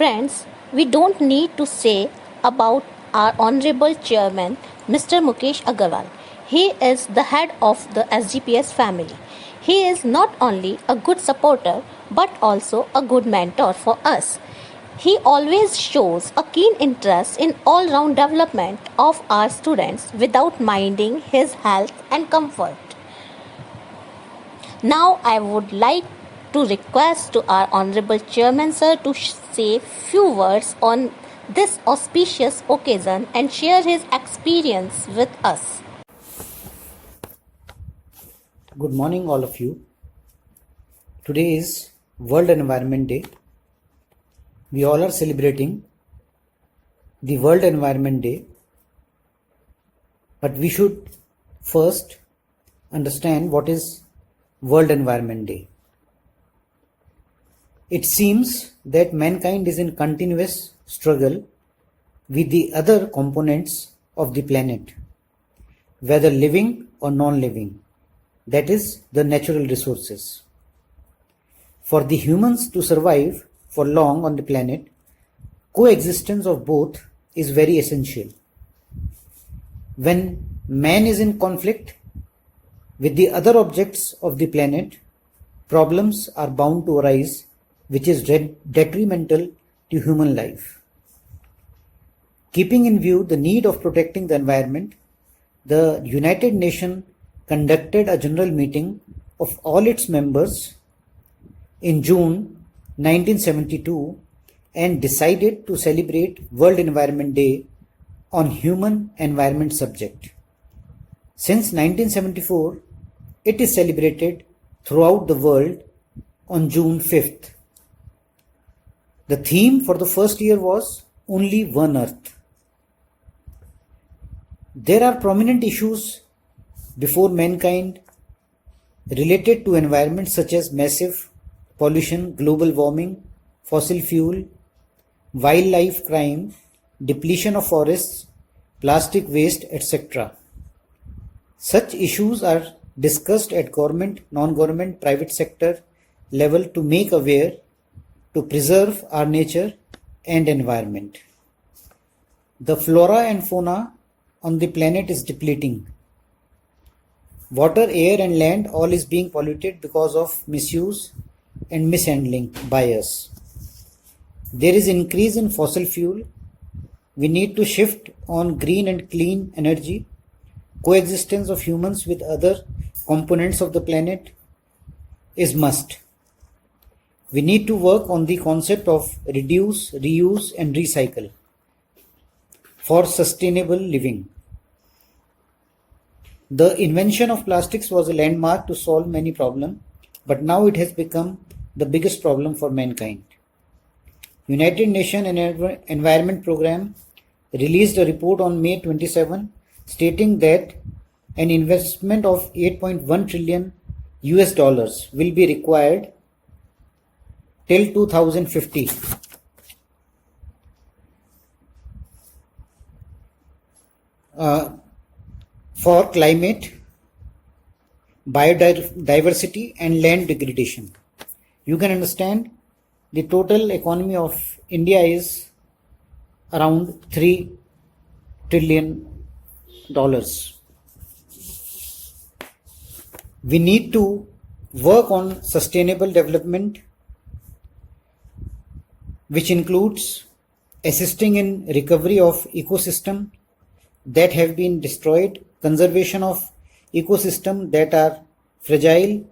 Friends, we don't need to say about our Honorable Chairman, Mr. Mukesh Agarwal. He is the head of the SGPS family. He is not only a good supporter but also a good mentor for us. He always shows a keen interest in all round development of our students without minding his health and comfort. Now I would like to request to our Honorable Chairman Sir to say few words on this auspicious occasion and share his experience with us. Good morning, all of you. Today is World Environment Day. We all are celebrating the World Environment Day, but we should first understand what is World Environment Day. It seems that mankind is in continuous struggle with the other components of the planet, whether living or non-living, that is, the natural resources. For the humans to survive for long on the planet, coexistence of both is very essential. When man is in conflict with the other objects of the planet, problems are bound to arise which is detrimental to human life. Keeping in view the need of protecting the environment, the United Nations conducted a general meeting of all its members in June 1972 and decided to celebrate World Environment Day on human environment subject. Since 1974, it is celebrated throughout the world on June 5th. The theme for the first year was Only One Earth. There are prominent issues before mankind related to environment such as massive pollution, global warming, fossil fuel, wildlife crime, depletion of forests, plastic waste, etc. Such issues are discussed at government, non-government, private sector level to make aware, to preserve our nature and environment. The flora and fauna on the planet is depleting. Water, air and land all is being polluted because of misuse and mishandling by us. There is increase in fossil fuel. We need to shift on green and clean energy. Coexistence of humans with other components of the planet is must. We need to work on the concept of reduce, reuse and recycle for sustainable living. The invention of plastics was a landmark to solve many problems, but now it has become the biggest problem for mankind. United Nations Environment Programme released a report on May 27 stating that an investment of 8.1 trillion US dollars will be required till 2050 for climate, biodiversity and land degradation. You can understand the total economy of India is around $3 trillion. We need to work on sustainable development, which includes assisting in recovery of ecosystem that have been destroyed, conservation of ecosystem that are fragile.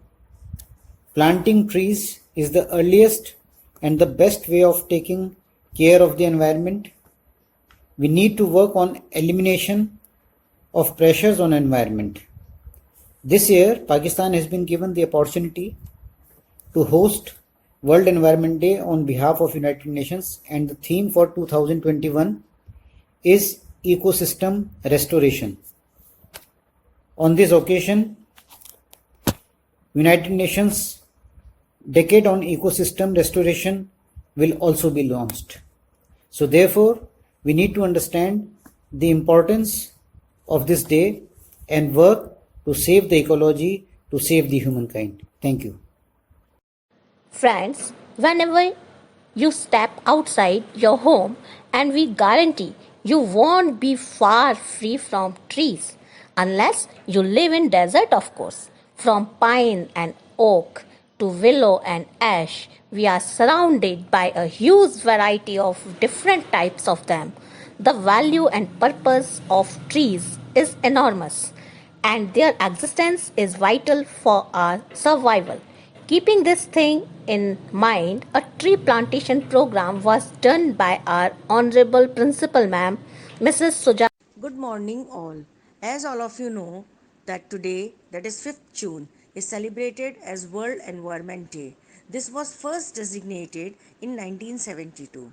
Planting trees is the earliest and the best way of taking care of the environment. We need to work on elimination of pressures on environment. This year, Pakistan has been given the opportunity to host World Environment Day on behalf of United Nations, and the theme for 2021 is ecosystem restoration. On this occasion, United Nations Decade on Ecosystem Restoration will also be launched. So therefore, we need to understand the importance of this day and work to save the ecology, to save the humankind. Thank you. Friends, whenever You step outside your home, and we guarantee you won't be far free from trees. Unless you live in desert, of course. From pine and oak to willow and ash, we are surrounded by a huge variety of different types of them. The value and purpose of trees is enormous, and their existence is vital for our survival. Keeping this thing in mind, a tree plantation program was done by our Honorable Principal Ma'am, Mrs. Sujata. Good morning, all. As all of you know, that today, that is 5th June, is celebrated as World Environment Day. This was first designated in 1972.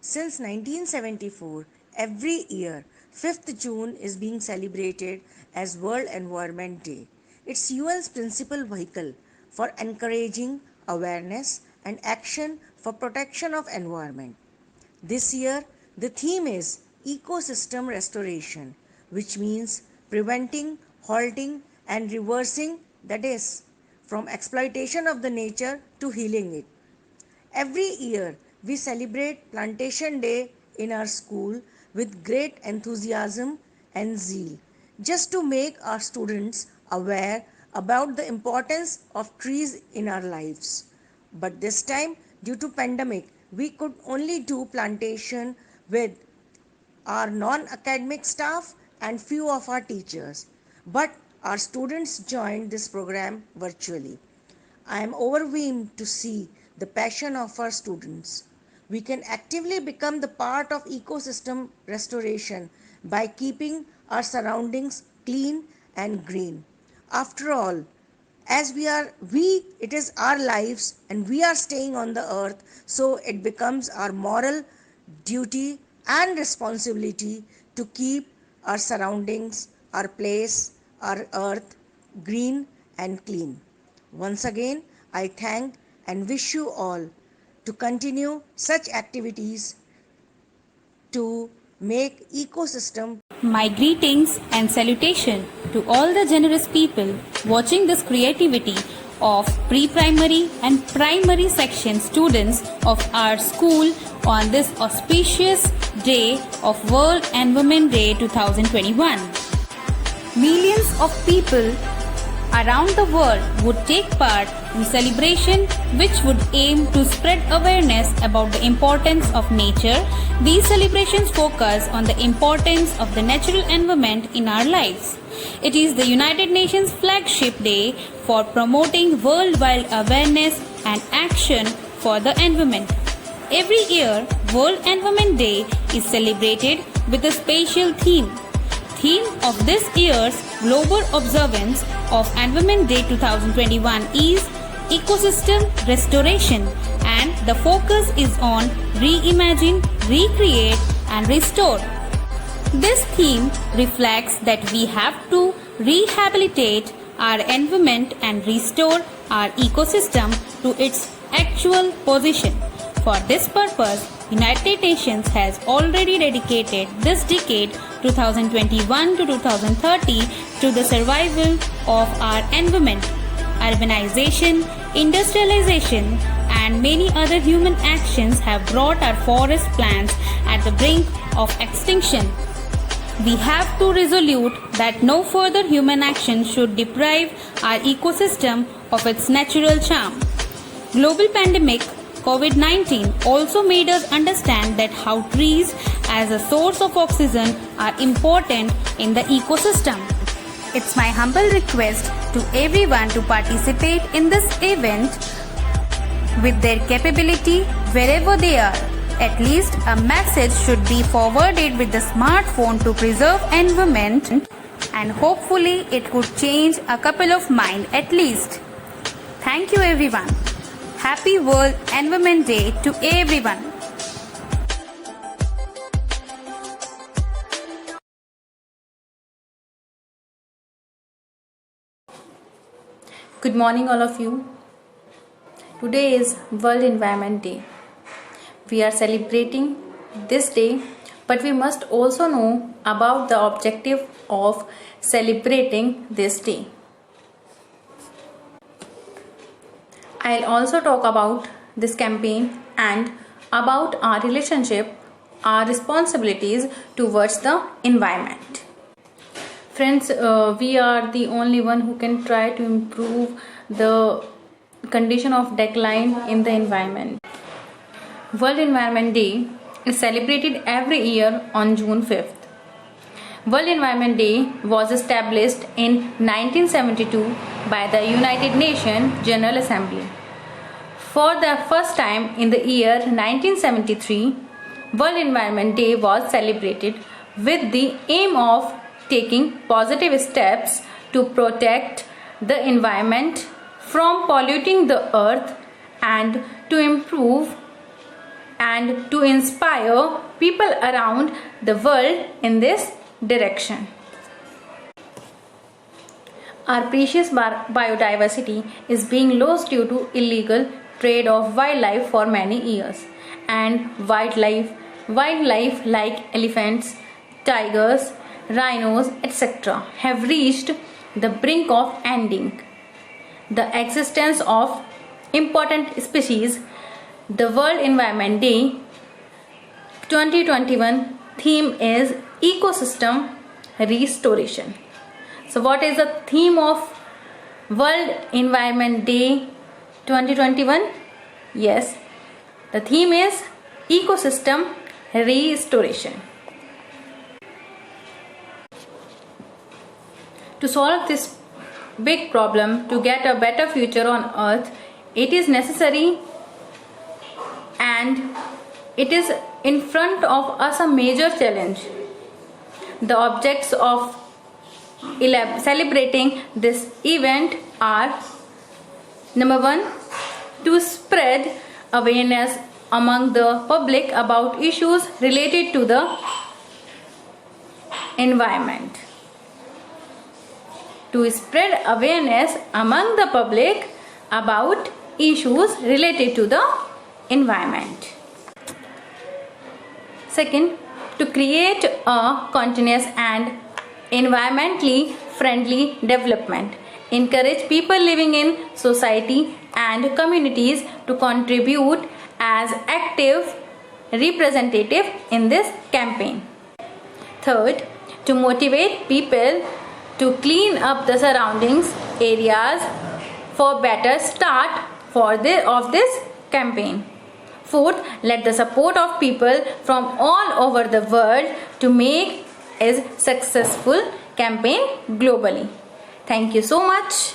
Since 1974, every year, 5th June is being celebrated as World Environment Day. It's UN's principal vehicle for encouraging awareness and action for protection of environment. This year, the theme is ecosystem restoration, which means preventing, halting, and reversing, that is, from exploitation of the nature to healing it. Every year, we celebrate Plantation Day in our school with great enthusiasm and zeal, just to make our students aware about the importance of trees in our lives. But this time, due to pandemic, we could only do plantation with our non-academic staff and few of our teachers. But our students joined this program virtually. I am overwhelmed to see the passion of our students. We can actively become the part of ecosystem restoration by keeping our surroundings clean and green. After all, as it is our lives and we are staying on the earth, so it becomes our moral duty and responsibility to keep our surroundings, our place, our earth green and clean. Once again, I thank and wish you all to continue such activities to make ecosystem. My greetings and salutation to all the generous people watching this creativity of pre-primary and primary section students of our school on this auspicious day of World Environment Day 2021. Millions of people around the world would take part in celebration which would aim to spread awareness about the importance of nature. These celebrations focus on the importance of the natural environment in our lives. It is the United Nations flagship day for promoting worldwide awareness and action for the environment. Every year, World Environment Day is celebrated with a special theme. Theme of this year's global observance of Environment Day 2021 is ecosystem restoration, and the focus is on reimagine, recreate and restore. This theme reflects that we have to rehabilitate our environment and restore our ecosystem to its actual position. For this purpose, United Nations has already dedicated this decade 2021 to 2030 to the survival of our environment. Urbanization, industrialization, and many other human actions have brought our forest plants at the brink of extinction. We have to resolute that no further human action should deprive our ecosystem of its natural charm. Global pandemic COVID-19 also made us understand that how trees as a source of oxygen are important in the ecosystem. It's my humble request to everyone to participate in this event with their capability wherever they are. At least a message should be forwarded with the smartphone to preserve environment, and hopefully it could change a couple of minds at least. Thank you everyone. Happy World Environment Day to everyone. Good morning all of you. Today is World Environment Day. We are celebrating this day, but we must also know about the objective of celebrating this day. I'll also talk about this campaign and about our relationship, our responsibilities towards the environment. Friends, we are the only one who can try to improve the condition of decline in the environment. World Environment Day is celebrated every year on June 5th. World Environment Day was established in 1972 by the United Nations General Assembly. For the first time in the year 1973, World Environment Day was celebrated with the aim of taking positive steps to protect the environment from polluting the earth and to improve and to inspire people around the world in this direction. Our precious biodiversity is being lost due to illegal trade of wildlife for many years, and wildlife like elephants, tigers, rhinos, etc. have reached the brink of ending the existence of important species. The World Environment Day 2021 theme is ecosystem restoration. So what is the theme of World Environment Day 2021? Yes, the theme is ecosystem restoration. To solve this big problem, to get a better future on earth, it is necessary and it is in front of us a major challenge. The objects of celebrating this event are: number one, to spread awareness among the public about issues related to the environment. To spread awareness among the public about issues related to the environment. Second, to create a continuous and environmentally friendly development. Encourage people living in society and communities to contribute as active representative in this campaign. Third, to motivate people to clean up the surroundings areas for better start of this campaign. Fourth, let the support of people from all over the world to make a successful campaign globally. Thank you so much.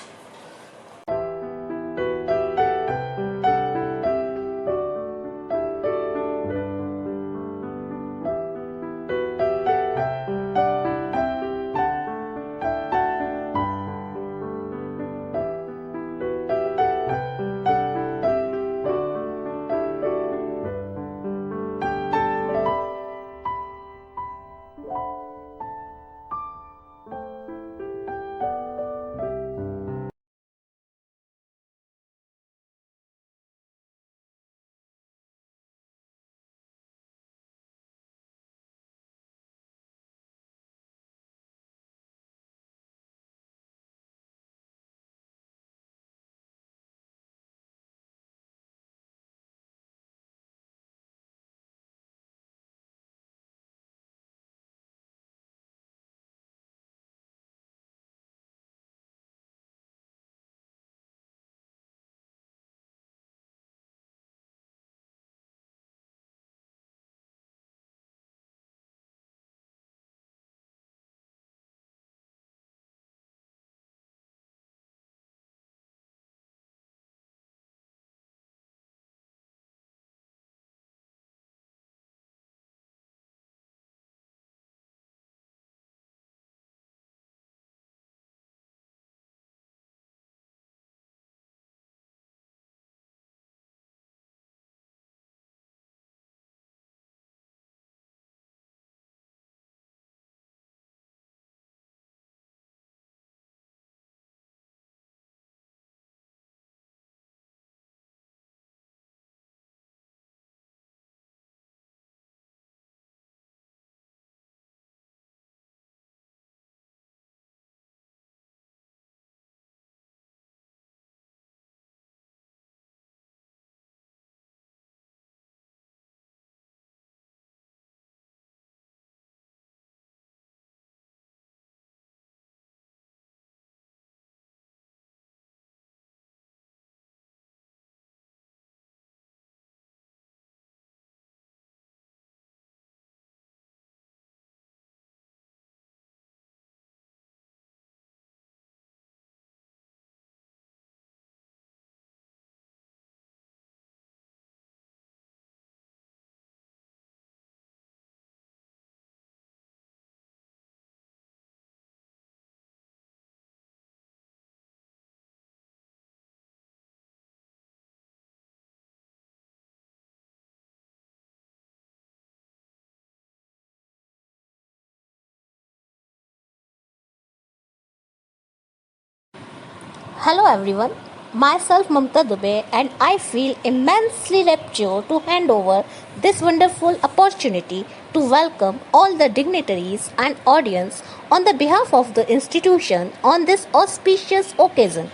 Hello everyone, myself Mamta Dubey and I feel immensely rapture to hand over this wonderful opportunity to welcome all the dignitaries and audience on the behalf of the institution on this auspicious occasion.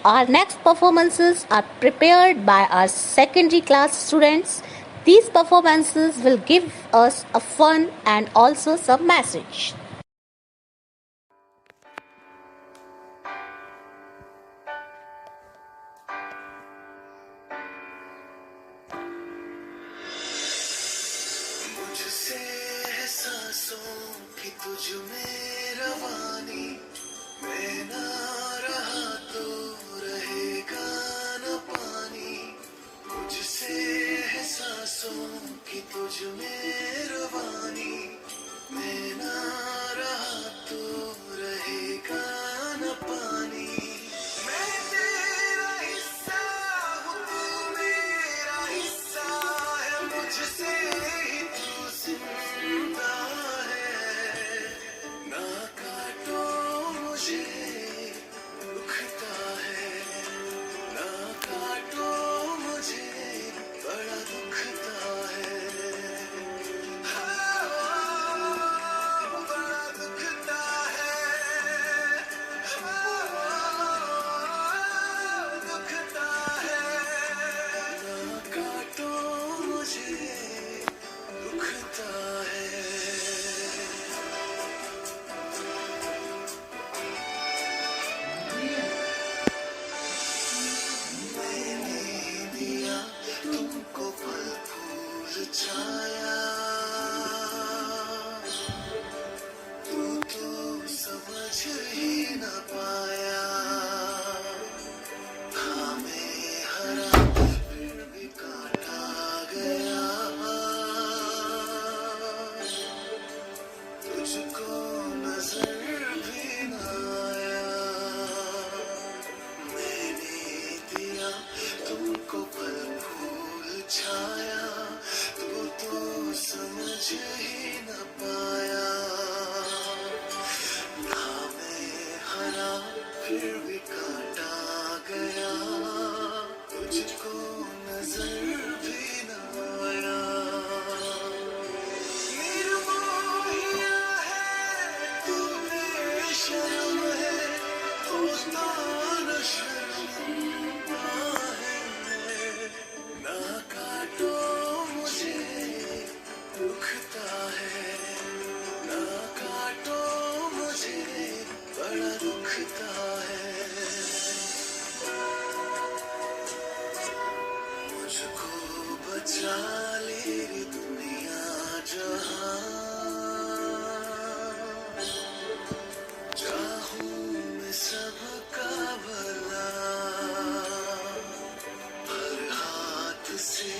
Our next performances are prepared by our secondary class students. These performances will give us a fun and also some message. मुझसे है सांसों की तुझ में रवानी मैं ना रहा तो रहेगा न पानी मुझसे है सांसों की तुझ में रवानी मैं ना रहा तो रहेगा न पानी मैं तेरा हिस्सा हूँ तू मेरा हिस्सा है मुझसे ही तू जिंदा है ना काटो मुझे दुखता है ना काटो मुझे बड़ा दुखता है बड़ा दुखता है दुखता है ना काटो मुझे दुखता है मैंने दिया तुमको फल फूल छाया तू तो समझ ही न पाया था मैं हरा फिर भी काटा गया तुझको नजर भी न आया मैंने दिया तुमको फल फूल छाया तू तो समझ ही न पाया था मैं हरा फिर भी काटा गया तुझको नजर भी न आया निर्मोहिया है तू बेशर्म है होता न शर्मिंदा है ना काटो मुझे दुखता है ना काटो मुझे बड़ा दुखता है मुझको बचा ले रे दुनिया जहां चाहूं मैं सबका भला हर हाथ से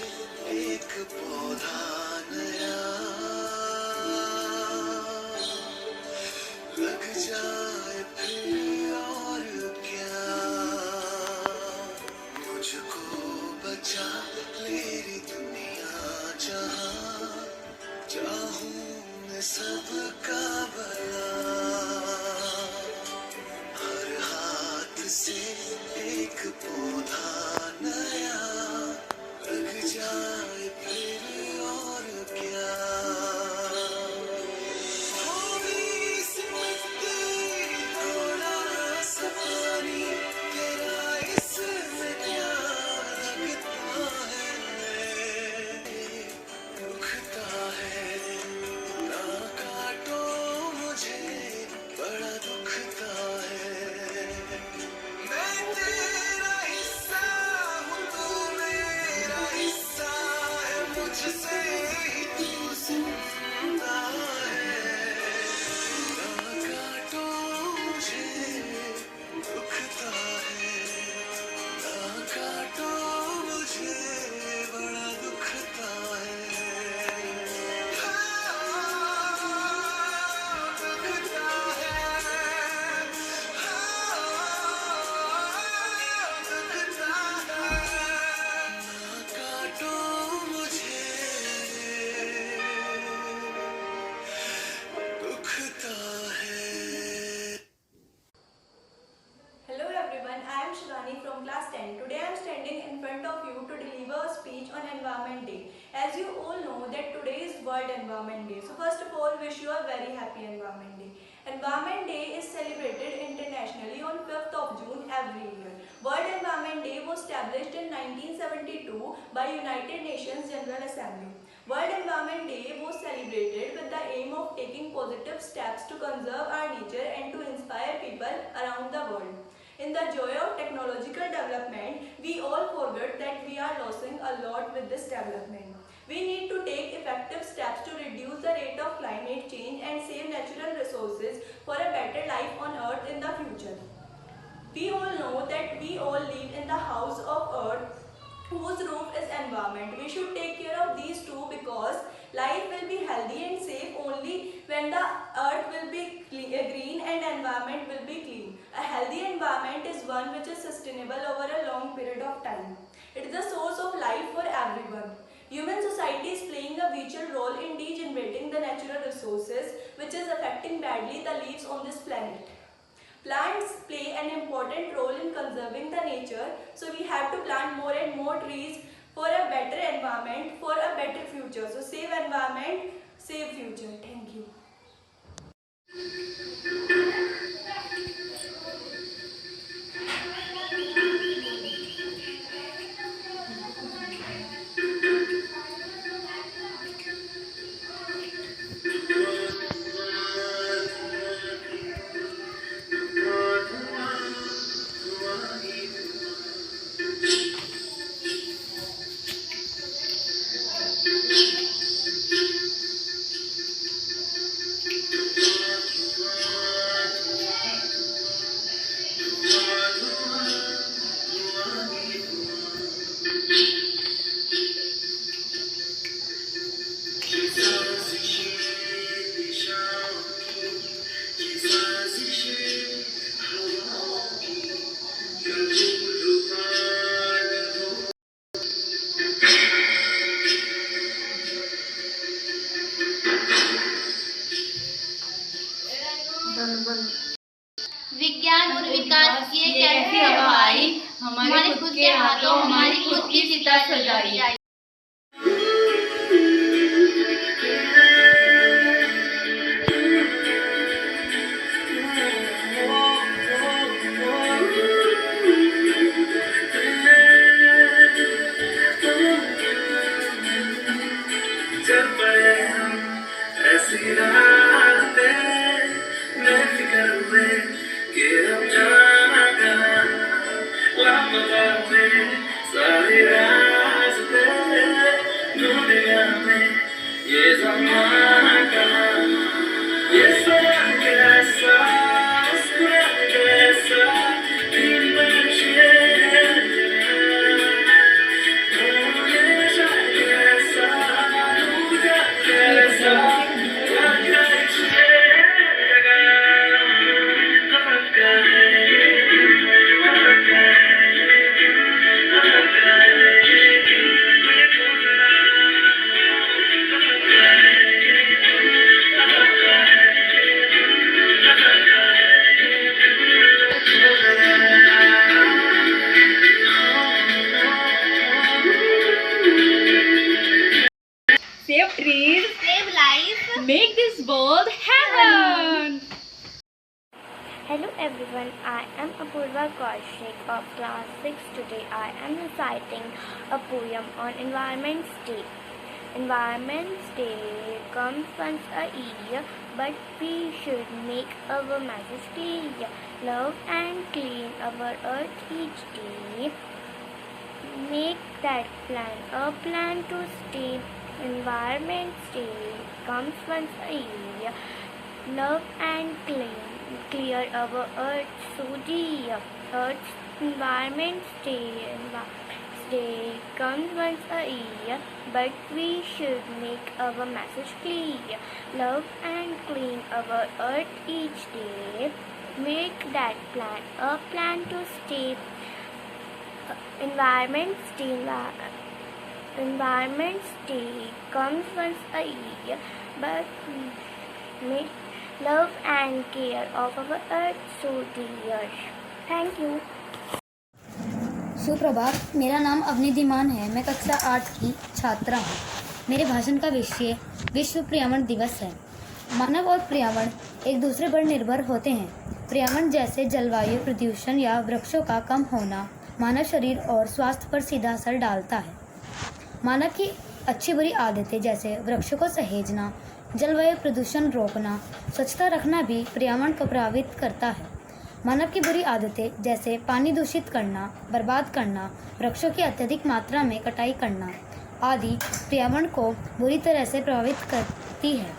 एक पौधा नया लग जाए फिर और क्या मुझको बचा ले रे दुनिया जहां चाहूं मैं सबका भला हर हाथ से एक पौधा नया लग जाए फिर और क्या थोड़ी सी मिट्टी थोड़ा सा पानी तेरा इसमें क्या लगता है दुखता है ना काटो मुझे बड़ा दुखता है मैं तेरा हिस्सा हूँ तू मेरा हिस्सा है मुझसे ही तू जिंदा है ना काटो मुझे दुखता है ना काटो मुझे बड़ा दुखता है दुखता है ना काटो मुझे World Environment Day. So first of all, wish you a very happy Environment Day. Environment Day is celebrated internationally on 5th of June every year. World Environment Day was established in 1972 by United Nations General Assembly. World Environment Day was celebrated with the aim of taking positive steps to conserve our nature and to inspire people around the world. In the joy of technological development, we all forget that we are losing a lot with this development. We need to take effective steps to reduce the rate of climate change and save natural resources for a better life on Earth in the future. We all know that we all live in the house of Earth whose roof is environment. We should take care of these two because life will be healthy and safe only when the earth will be green and environment will be clean. A healthy environment is one which is sustainable over a long period of time. It is the source of life for everyone. Human society is playing a vital role in degenerating the natural resources which is affecting badly the lives on this planet. Plants play an important role in conserving the nature, so we have to plant more and more trees for a better environment, for a better future. So save environment, save future. Thank you. विज्ञान और विकास की एक ऐसी हवा आई, हमारे खुद के हाथों हमारी खुद की चिता सजाई। चल पड़े हम ऐसी रातें मैं फिक्र में कि अब जाना कहाँ लापता में सारे रास्ते दुनिया में ये ज़माना कहाँ ये सवाल कैसा मुस्कुराहट कैसा दिल में शेर हमेशा कैसा दूजा कैसा Save trees, Save life. make this world heaven. Hello everyone, I am Apurva Kaushik of class 6. Today I am reciting a poem on Environment Day. Environment Day comes once a year, but we should make our message clear. Love and clean our earth each day. Make that plan a plan to stay. Environment Day comes once a year. Love and clear our earth so dear. Earth's Environment Day comes once a year, but we should make our message clear. Love and clean our earth each day. Make that plan a plan to stay. Environment Day comes once a year, but make love and care of our earth so dear. Thank you. सुप्रभात, मेरा नाम अवनी धीमान है। मैं कक्षा 8 की छात्रा हूँ। मेरे भाषण का विषय विश्व पर्यावरण दिवस है। मानव और पर्यावरण एक दूसरे पर निर्भर होते हैं। पर्यावरण जैसे जलवायु प्रदूषण या वृक्षों का कम होना मानव शरीर और स्वास्थ्य पर सीधा असर डालता है। मानव की अच्छी बुरी आदतें जैसे वृक्षों को सहेजना, जलवायु प्रदूषण रोकना, स्वच्छता रखना भी पर्यावरण को प्रभावित करता है। मानव की बुरी आदतें जैसे पानी दूषित करना, बर्बाद करना, वृक्षों की अत्यधिक मात्रा में कटाई करना आदि पर्यावरण को बुरी तरह से प्रभावित करती है,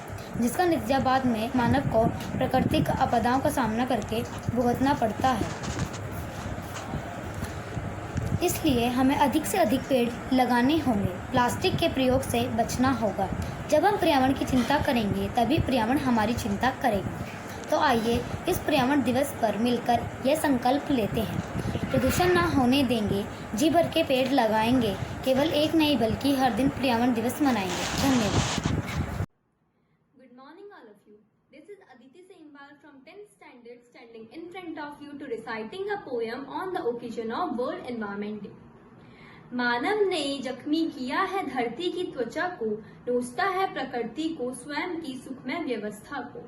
जिसका नतीजा बाद में मानव को प्राकृतिक आपदाओं का सामना करके भुगतना पड़ता है। इसलिए हमें अधिक से अधिक पेड़ लगाने होंगे। प्लास्टिक के प्रयोग से बचना होगा। जब हम पर्यावरण की चिंता करेंगे तभी पर्यावरण हमारी चिंता करेगा। तो आइए इस पर्यावरण दिवस पर मिलकर यह संकल्प लेते हैं, प्रदूषण ना होने देंगे, जी भर के पेड़ लगाएंगे, केवल एक नहीं बल्कि हर दिन पर्यावरण दिवस मनाएंगे। धन्यवाद। Good morning all of you. This is Aditi Sehwal from 10th standard standing in front of you to reciting a poem on the occasion of World Environment Day. मानव ने जख्मी किया है धरती की त्वचा को, नोचता है प्रकृति को स्वयं की सुखमय व्यवस्था को।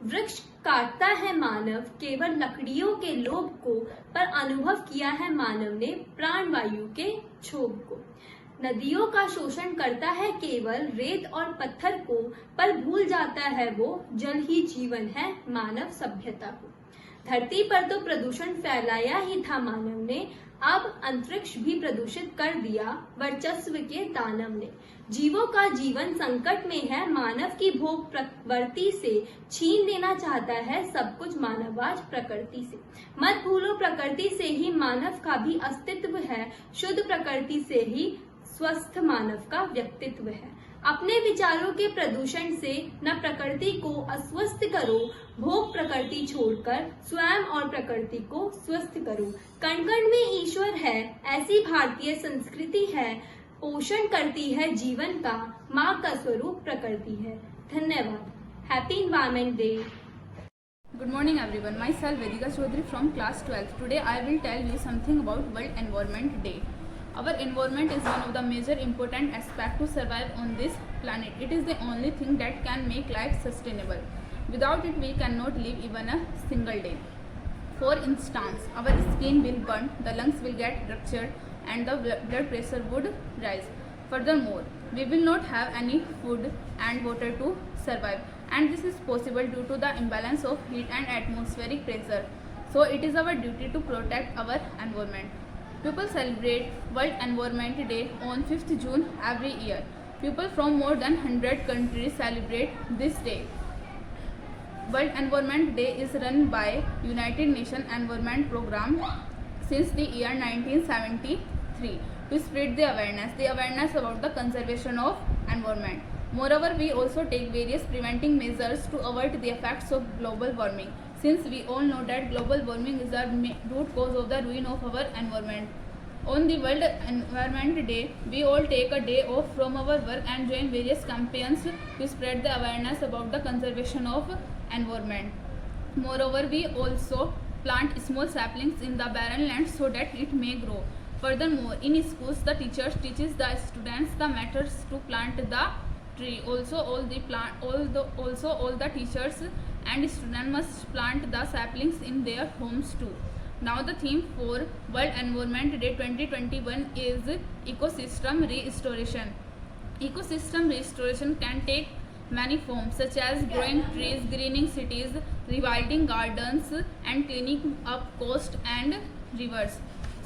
वृक्ष काटता है मानव केवल लकड़ियों के लोभ को, पर अनुभव किया है मानव ने प्राण वायु के क्षोभ को। नदियों का शोषण करता है केवल रेत और पत्थर को, पर भूल जाता है वो जल ही जीवन है मानव सभ्यता को। धरती पर तो प्रदूषण फैलाया ही था मानव ने, अब अंतरिक्ष भी प्रदूषित कर दिया वर्चस्व के दानव ने। जीवों का जीवन संकट में है, मानव की भोग प्रवृत्ति से छीन लेना चाहता है सब कुछ मानव आज प्रकृति से। मत भूलो प्रकृति से ही मानव का भी अस्तित्व है, शुद्ध प्रकृति से ही स्वस्थ मानव का व्यक्तित्व है। अपने विचारों के प्रदूषण से न प्रकृति को अस्वस्थ करो, भोग प्रकृति छोड़कर स्वयं और प्रकृति को स्वस्थ करो। कण कण में ईश्वर है, ऐसी भारतीय संस्कृति है, पोषण करती है जीवन का, माँ का स्वरूप प्रकृति है। धन्यवाद। Happy environment day. Good morning everyone. Myself Vedika Chaudhary from class 12th. Today I will tell you something about World Environment Day. Our environment is one of the major important aspects to survive on this planet. It is the only thing that can make life sustainable. Without it, we cannot live even a single day. For instance, our skin will burn, the lungs will get ruptured, and the blood pressure would rise. Furthermore, we will not have any food and water to survive, and this is possible due to the imbalance of heat and atmospheric pressure. So, it is our duty to protect our environment. People celebrate World Environment Day on 5th June every year. People from more than 100 countries celebrate this day. World Environment Day is run by United Nations Environment Program since the year 1973 to spread the awareness about the conservation of environment. Moreover, we also take various preventing measures to avoid the effects of global warming, since we all know that global warming is the root cause of the ruin of our environment. On the World Environment Day, we all take a day off from our work and join various campaigns to spread the awareness about the conservation of environment. Moreover, we also plant small saplings in the barren land so that it may grow. Furthermore, in schools, the teachers teaches the students the methods to plant the tree. Also, all the teachers and students must plant the saplings in their homes too. Now the theme for World Environment Day 2021 is ecosystem restoration. Ecosystem restoration can take many forms such as growing trees, greening cities, rewilding gardens and cleaning up coast and rivers.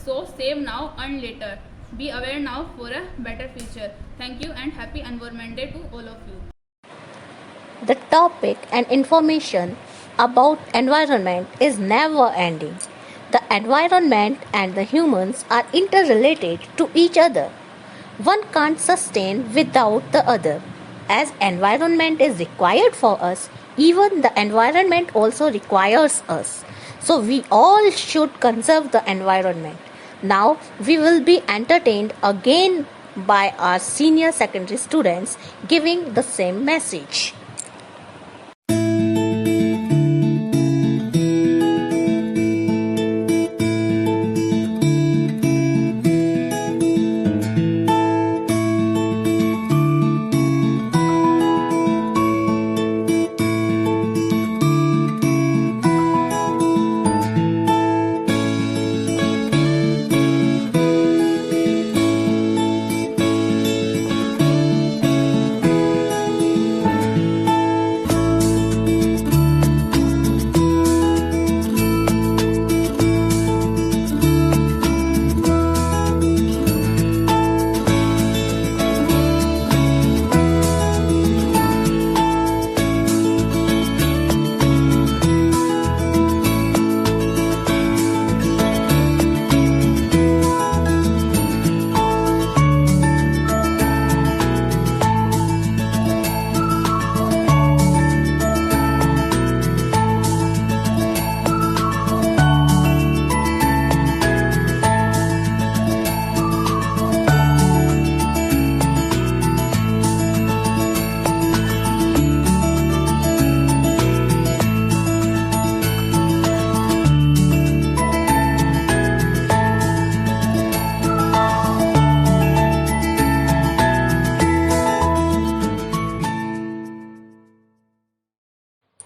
So save now, earn later. Be aware now for a better future. Thank you and happy Environment Day to all of you. The topic and information about environment is never ending. The environment and the humans are interrelated to each other. One can't sustain without the other. As environment is required for us, even the environment also requires us. So we all should conserve the environment. Now we will be entertained again by our senior secondary students giving the same message.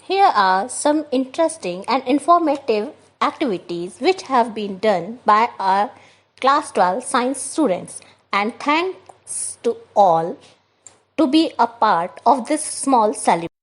Here are some interesting and informative activities which have been done by our class 12 science students, and thanks to all to be a part of this small celebration.